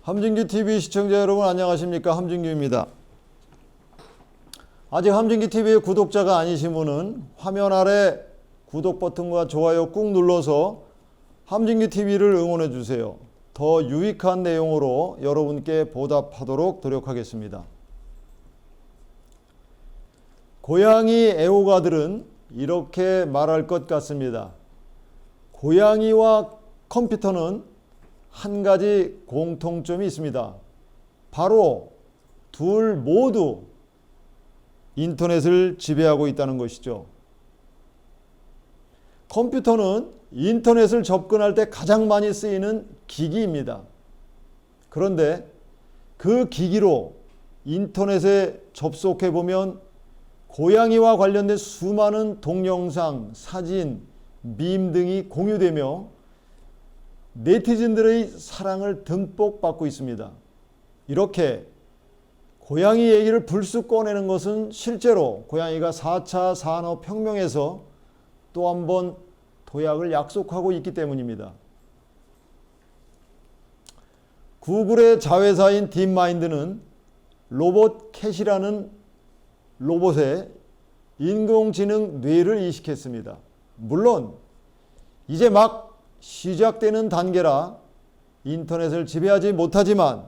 함진규 TV 시청자 여러분 안녕하십니까? 함진규입니다. 아직 함진규 TV의 구독자가 아니신 분은 화면 아래 구독 버튼과 좋아요 꾹 눌러서 함진규 TV를 응원해 주세요. 더 유익한 내용으로 여러분께 보답하도록 노력하겠습니다. 고양이 애호가들은 이렇게 말할 것 같습니다. 고양이와 컴퓨터는 한 가지 공통점이 있습니다. 바로 둘 모두 인터넷을 지배하고 있다는 것이죠. 컴퓨터는 인터넷을 접근할 때 가장 많이 쓰이는 기기입니다. 그런데 그 기기로 인터넷에 접속해 보면 고양이와 관련된 수많은 동영상, 사진, 밈 등이 공유되며 네티즌들의 사랑을 듬뿍 받고 있습니다. 이렇게 고양이 얘기를 불쑥 꺼내는 것은 실제로 고양이가 4차 산업혁명에서 또 한 번 도약을 약속하고 있기 때문입니다. 구글의 자회사인 딥마인드는 로봇캣이라는 로봇에 인공지능 뇌를 이식했습니다. 물론 이제 막 시작되는 단계라 인터넷을 지배하지 못하지만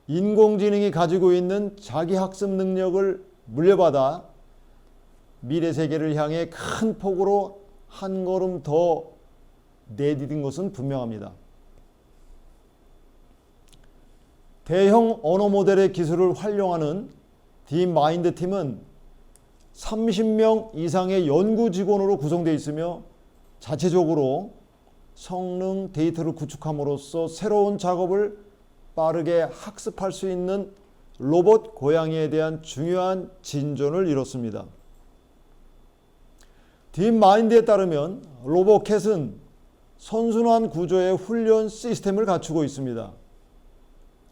인공지능이 가지고 있는 자기학습 능력을 물려받아 미래 세계를 향해 큰 폭으로 한 걸음 더 내디딘 것은 분명합니다. 대형 언어 모델의 기술을 활용하는 딥마인드 팀은 30명 이상의 연구 직원으로 구성되어 있으며 자체적으로 성능 데이터를 구축함으로써 새로운 작업을 빠르게 학습할 수 있는 로봇 고양이에 대한 중요한 진전을 이뤘습니다. 딥마인드에 따르면 로봇캣은 선순환 구조의 훈련 시스템을 갖추고 있습니다.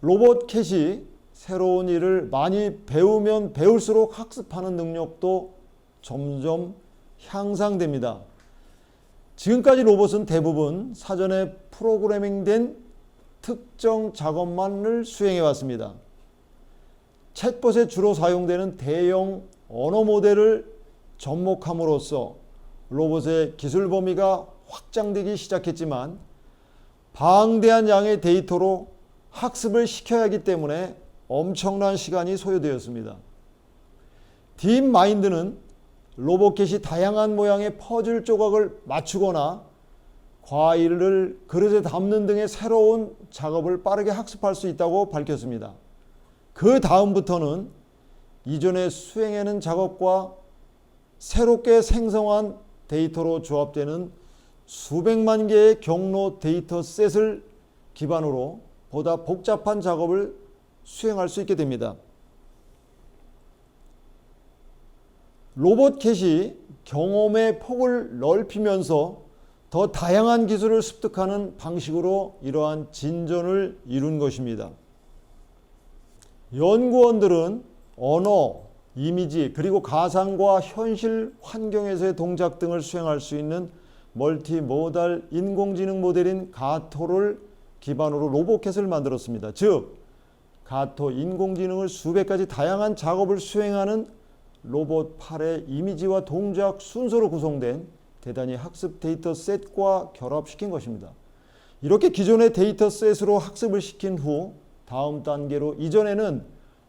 로봇캣이 새로운 일을 많이 배우면 배울수록 학습하는 능력도 점점 향상됩니다. 지금까지 로봇은 대부분 사전에 프로그래밍된 특정 작업만을 수행해 왔습니다. 챗봇에 주로 사용되는 대형 언어 모델을 접목함으로써 로봇의 기술 범위가 확장되기 시작했지만 방대한 양의 데이터로 학습을 시켜야 하기 때문에 엄청난 시간이 소요되었습니다. 딥마인드는 로봇캣이 다양한 모양의 퍼즐 조각을 맞추거나 과일을 그릇에 담는 등의 새로운 작업을 빠르게 학습할 수 있다고 밝혔습니다. 그 다음부터는 이전에 수행하는 작업과 새롭게 생성한 데이터로 조합되는 수백만 개의 경로 데이터셋을 기반으로 보다 복잡한 작업을 수행할 수 있게 됩니다. 로봇캣이 경험의 폭을 넓히면서 더 다양한 기술을 습득하는 방식으로 이러한 진전을 이룬 것입니다. 연구원들은 언어, 이미지, 그리고 가상과 현실 환경에서의 동작 등을 수행할 수 있는 멀티모달 인공지능 모델인 가토를 기반으로 로봇캣을 만들었습니다. 즉, 가토 인공지능을 수백 가지 다양한 작업을 수행하는 로봇 팔의 이미지와 동작 순서로 구성된 대단히 학습 데이터셋과 결합시킨 것입니다. 이렇게 기존의 데이터셋으로 학습을 시킨 후 다음 단계로 이전에는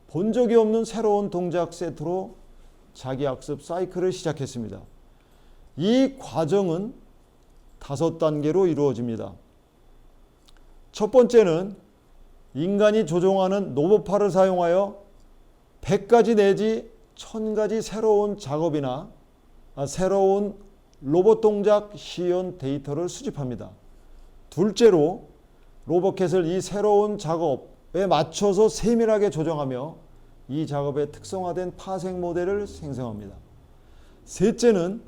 본 적이 없는 새로운 동작 세트로 자기 학습 사이클을 시작했습니다. 이 과정은 5단계로 이루어집니다. 첫 번째는 인간이 조종하는 로봇팔을 사용하여 100가지 내지 1000가지 새로운 작업이나 새로운 로봇 동작 시연 데이터를 수집합니다. 둘째로 로봇캣을 이 새로운 작업에 맞춰서 세밀하게 조정하며 이 작업에 특성화된 파생 모델을 생성합니다. 셋째는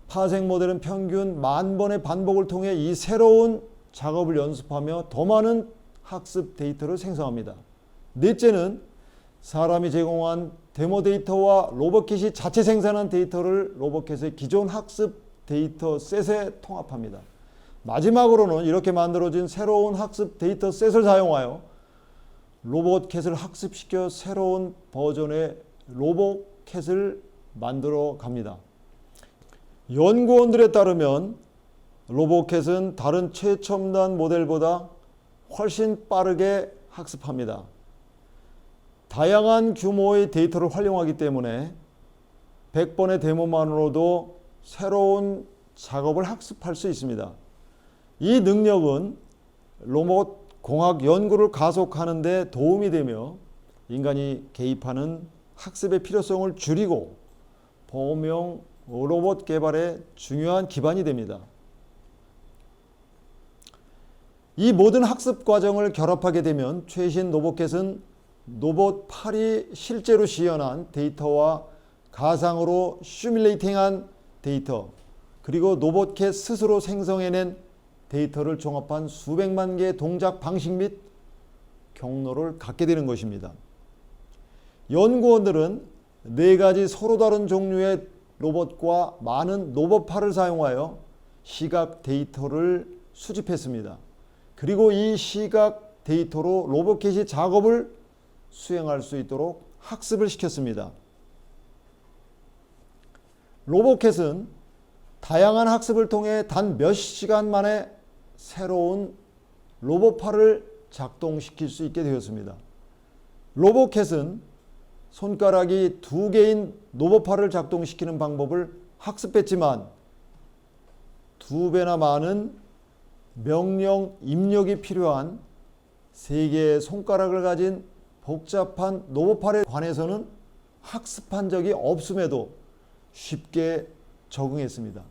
파생 모델은 평균 10,000번의 반복을 통해 이 새로운 작업을 연습하며 더 많은 학습 데이터를 생성합니다. 넷째는 사람이 제공한 데모 데이터와 로봇캣이 자체 생산한 데이터를 로봇캣의 기존 학습 데이터 셋에 통합합니다. 마지막으로는 이렇게 만들어진 새로운 학습 데이터셋을 사용하여 로봇캣을 학습시켜 새로운 버전의 로봇캣을 만들어 갑니다. 연구원들에 따르면 로봇캣은 다른 최첨단 모델보다 훨씬 빠르게 학습합니다. 다양한 규모의 데이터를 활용하기 때문에 100번의 데모만으로도 새로운 작업을 학습할 수 있습니다. 이 능력은 로봇 공학 연구를 가속하는 데 도움이 되며 인간이 개입하는 학습의 필요성을 줄이고 범용 로봇 개발에 중요한 기반이 됩니다. 이 모든 학습 과정을 결합하게 되면 최신 로봇캣은 로봇8이 실제로 시연한 데이터와 가상으로 시뮬레이팅한 데이터, 그리고 로봇캣 스스로 생성해낸 데이터를 종합한 수백만 개의 동작 방식 및 경로를 갖게 되는 것입니다. 연구원들은 4가지 서로 다른 종류의 로봇과 많은 로봇팔을 사용하여 시각 데이터를 수집했습니다. 그리고 이 시각 데이터로 로봇캣이 작업을 수행할 수 있도록 학습을 시켰습니다. 로봇캣은 다양한 학습을 통해 단 몇 시간 만에 새로운 로봇팔을 작동시킬 수 있게 되었습니다. 로봇캣은 손가락이 2개인 로봇팔을 작동시키는 방법을 학습했지만 2배나 많은 명령 입력이 필요한 3개의 손가락을 가진 복잡한 로봇팔에 관해서는 학습한 적이 없음에도 쉽게 적응했습니다.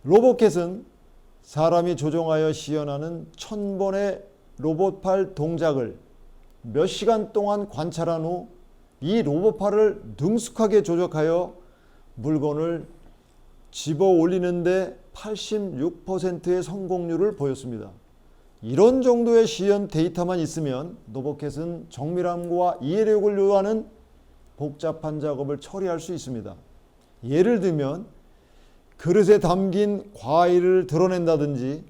로봇캣은 사람이 조종하여 시연하는 1000번의 로봇팔 동작을 몇 시간 동안 관찰한 후 이 로봇팔을 능숙하게 조작하여 물건을 집어 올리는데 86%의 성공률을 보였습니다. 이런 정도의 시연 데이터만 있으면 로봇캣은 정밀함과 이해력을 요하는 복잡한 작업을 처리할 수 있습니다. 예를 들면 그릇에 담긴 과일을 드러낸다든지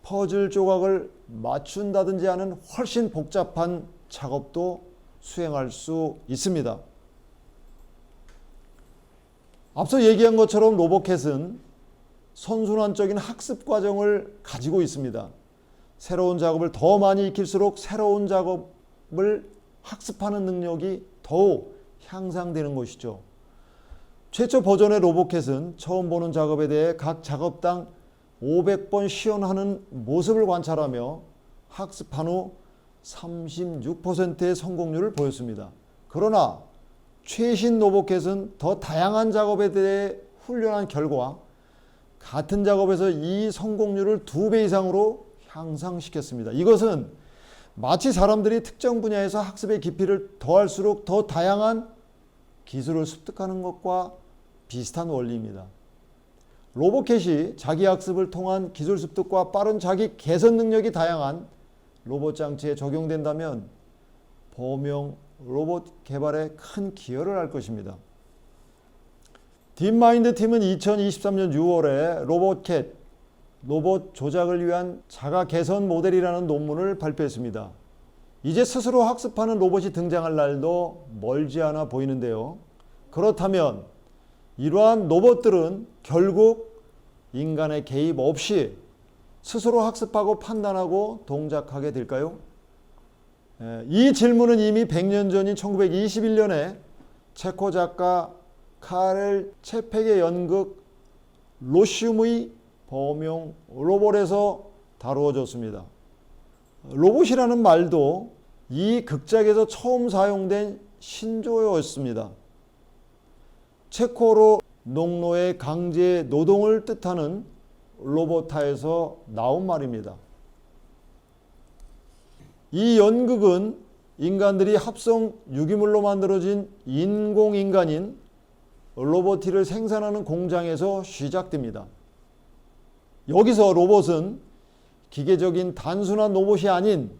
퍼즐 조각을 맞춘다든지 하는 훨씬 복잡한 작업도 수행할 수 있습니다. 앞서 얘기한 것처럼 로봇캣은 선순환적인 학습 과정을 가지고 있습니다. 새로운 작업을 더 많이 익힐수록 새로운 작업을 학습하는 능력이 더욱 향상되는 것이죠. 최초 버전의 로봇캣은 처음 보는 작업에 대해 각 작업당 500번 시연하는 모습을 관찰하며 학습한 후 36%의 성공률을 보였습니다. 그러나 최신 로봇캣은 더 다양한 작업에 대해 훈련한 결과 같은 작업에서 이 성공률을 2배 이상으로 향상시켰습니다. 이것은 마치 사람들이 특정 분야에서 학습의 깊이를 더할수록 더 다양한 기술을 습득하는 것과 비슷한 원리입니다. 로봇캣이 자기 학습을 통한 기술 습득과 빠른 자기 개선 능력이 다양한 로봇 장치에 적용된다면 범용 로봇 개발에 큰 기여를 할 것입니다. 딥마인드 팀은 2023년 6월에 로봇캣, 로봇 조작을 위한 자가 개선 모델이라는 논문을 발표했습니다. 이제 스스로 학습하는 로봇이 등장할 날도 멀지 않아 보이는데요. 그렇다면 이러한 로봇들은 결국 인간의 개입 없이 스스로 학습하고 판단하고 동작하게 될까요? 이 질문은 이미 100년 전인 1921년에 체코 작가 카렐 체펙의 연극 로시움의 범용 로봇에서 다루어졌습니다. 로봇이라는 말도 이 극작에서 처음 사용된 신조어였습니다. 체코로 농노의 강제 노동을 뜻하는 로보타에서 나온 말입니다. 이 연극은 인간들이 합성 유기물로 만들어진 인공인간인 로보티를 생산하는 공장에서 시작됩니다. 여기서 로봇은 기계적인 단순한 로봇이 아닌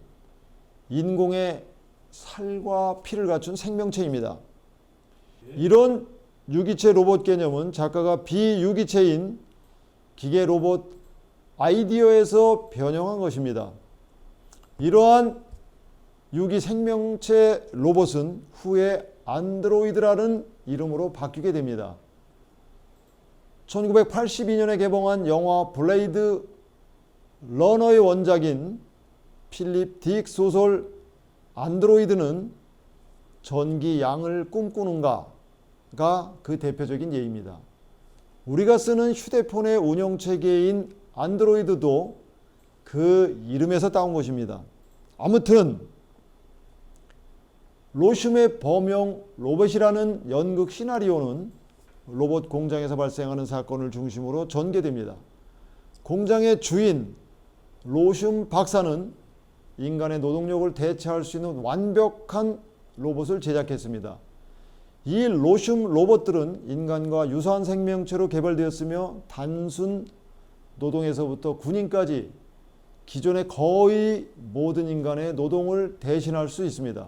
인공의 살과 피를 갖춘 생명체입니다. 이런 유기체 로봇 개념은 작가가 비유기체인 기계 로봇 아이디어에서 변형한 것입니다. 이러한 유기 생명체 로봇은 후에 안드로이드라는 이름으로 바뀌게 됩니다. 1982년에 개봉한 영화 블레이드 러너의 원작인 필립 딕 소설 안드로이드는 전기 양을 꿈꾸는가가 그 대표적인 예입니다. 우리가 쓰는 휴대폰의 운영체계인 안드로이드도 그 이름에서 따온 것입니다. 아무튼 로슘의 범용 로봇이라는 연극 시나리오는 로봇 공장에서 발생하는 사건을 중심으로 전개됩니다. 공장의 주인 로슘 박사는 인간의 노동력을 대체할 수 있는 완벽한 로봇을 제작했습니다. 이 로슘 로봇들은 인간과 유사한 생명체로 개발되었으며 단순 노동에서부터 군인까지 기존의 거의 모든 인간의 노동을 대신할 수 있습니다.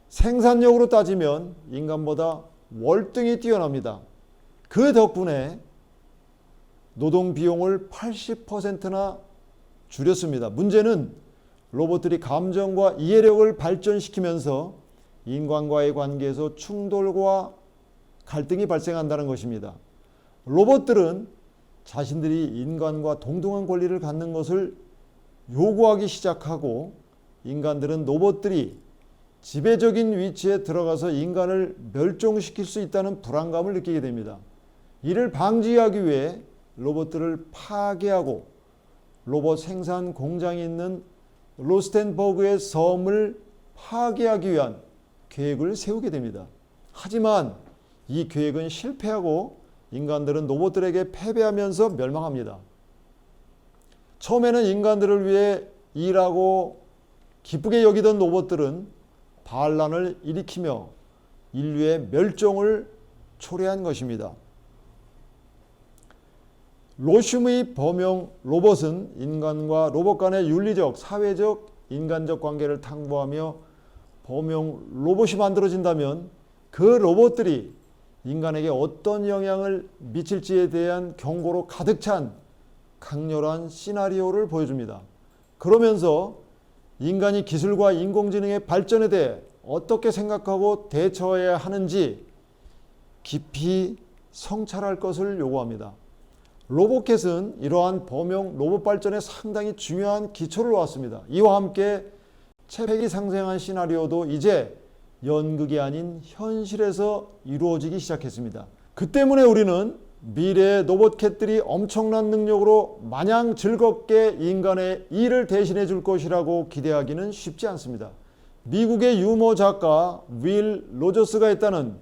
생산력으로 따지면 인간보다 월등히 뛰어납니다. 그 덕분에 노동 비용을 80%나 줄였습니다. 문제는 로봇들이 감정과 이해력을 발전시키면서 인간과의 관계에서 충돌과 갈등이 발생한다는 것입니다. 로봇들은 자신들이 인간과 동등한 권리를 갖는 것을 요구하기 시작하고 인간들은 로봇들이 지배적인 위치에 들어가서 인간을 멸종시킬 수 있다는 불안감을 느끼게 됩니다. 이를 방지하기 위해 로봇들을 파괴하고 로봇 생산 공장이 있는 로스텐버그의 섬을 파괴하기 위한 계획을 세우게 됩니다. 하지만 이 계획은 실패하고 인간들은 로봇들에게 패배하면서 멸망합니다. 처음에는 인간들을 위해 일하고 기쁘게 여기던 로봇들은 반란을 일으키며 인류의 멸종을 초래한 것입니다. 로슘의 범용 로봇은 인간과 로봇 간의 윤리적, 사회적, 인간적 관계를 탐구하며 범용 로봇이 만들어진다면 그 로봇들이 인간에게 어떤 영향을 미칠지에 대한 경고로 가득 찬 강렬한 시나리오를 보여줍니다. 그러면서 인간이 기술과 인공지능의 발전에 대해 어떻게 생각하고 대처해야 하는지 깊이 성찰할 것을 요구합니다. 로보켓은 이러한 범용 로봇 발전에 상당히 중요한 기초를 놓았습니다. 이와 함께 체백이 상생한 시나리오도 이제 연극이 아닌 현실에서 이루어지기 시작했습니다. 그 때문에 우리는 미래의 로봇캣들이 엄청난 능력으로 마냥 즐겁게 인간의 일을 대신해 줄 것이라고 기대하기는 쉽지 않습니다. 미국의 유머 작가 윌 로저스가 했다는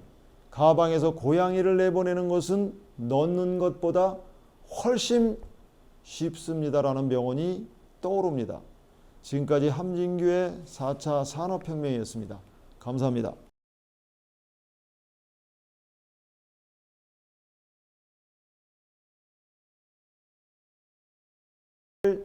가방에서 고양이를 내보내는 것은 넣는 것보다 훨씬 쉽습니다라는 명언이 떠오릅니다. 지금까지 함진규의 4차 산업혁명이었습니다. 감사합니다.